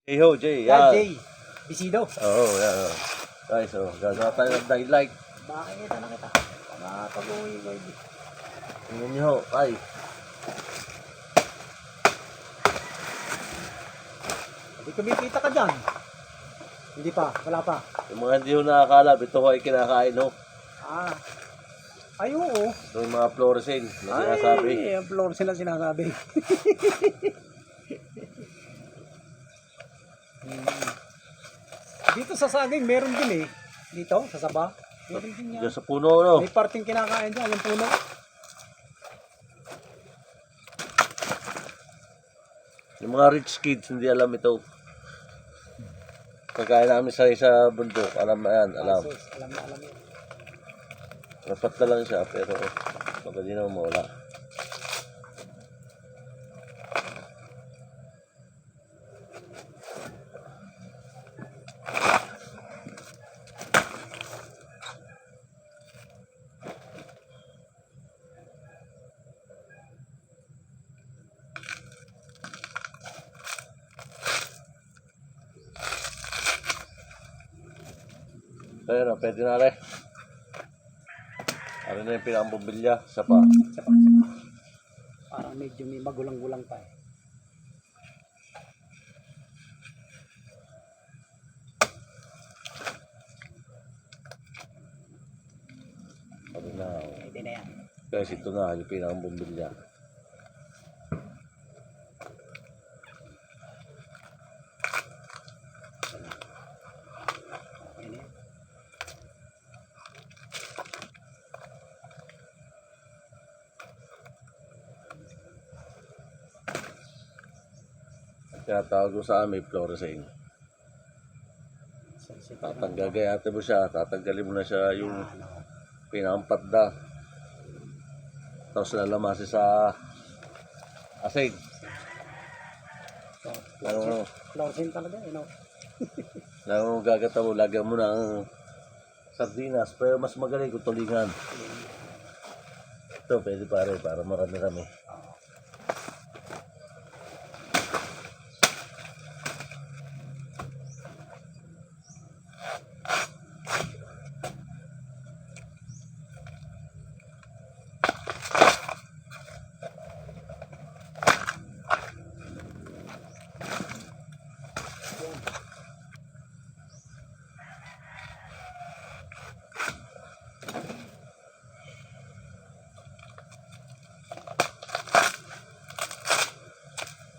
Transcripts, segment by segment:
Hey ho, Jay. Yan, Yan. Jay. Bisido. Oo, yan. Oh. Guys, so, gagawa tayo ng daylight. Bakit kita na kita? Pag-uwi ko yun. Tingnan nyo ho. Ay. Hindi kumikita ka dyan. Hindi pa, wala pa. Yung mga hindi ho nakakala, ito ho ay kinakain ho. Ah. Ay, oo. Ito yung mga fluorescent na sinasabi. Ay, ang floor sila sinasabi. Dito sa saging, meron din eh. Dito, sa saba. Meron din yan. Diyan sa puno, no? May parting kinakain dyan, yung puno. Yung mga rich kids, hindi alam ito. Pagkain namin sa bundok, alam na yan, alam. Asus, alam na, alam yun. Rapat na lang siya, pero baka di naman mawala. Kaya na, pwede na rin. Ano na yung pinakambumbilya? Isa pa. Isa pa. Parang medyo may magulang-gulang pa eh. Ano na. Pwede na yan. Guys, ito na yung pinakambumbilya. Okay na yan. Kaya tawag ko sa amin, fluorescent. Tatanggalin mo siya, tatanggalin mo na siya yung pinakampatda. Tapos lalamasin sa asig. Ano, Florsin talaga eh, no? ano gagata mo, lagyan mo ng sardinas, pero mas magaling kung tulingan. Ito, pwede pare, para marami-rami.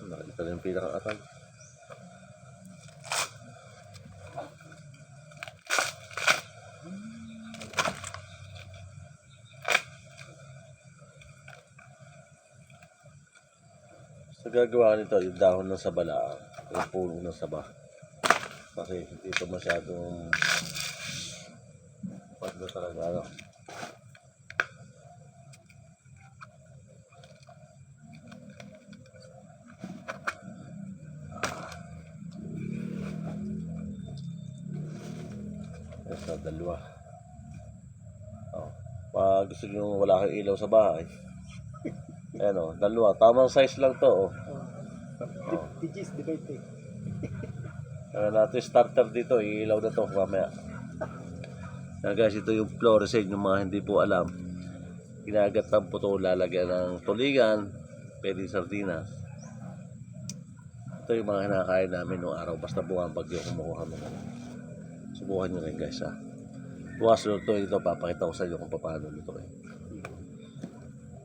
Nakita na yung pinaka-atag. Sa gagawa nito, yung dahon ng sabala, yung puno ng saba. Kasi hindi ito masyadong pagdo talaga, ano. Sa dalawa. Oh. Pag gusto nyo wala kang ilaw sa bahay, ayan o, dalawa. Tamang size lang to. Oh. Digis, debate eh. Kaya natin starter dito, ilaw na to mamaya. Kaya guys, ito yung fluorescent, yung mga hindi po alam. Ginagatan po ito, lalagyan ng tulingan, pwede sardinas. Ito yung mga kinakain namin noong araw, basta buwan bagyo kumukuha mo. Subukan nyo rin guys ha. Bukas ito, papakita ko sa inyo kung paano nito eh.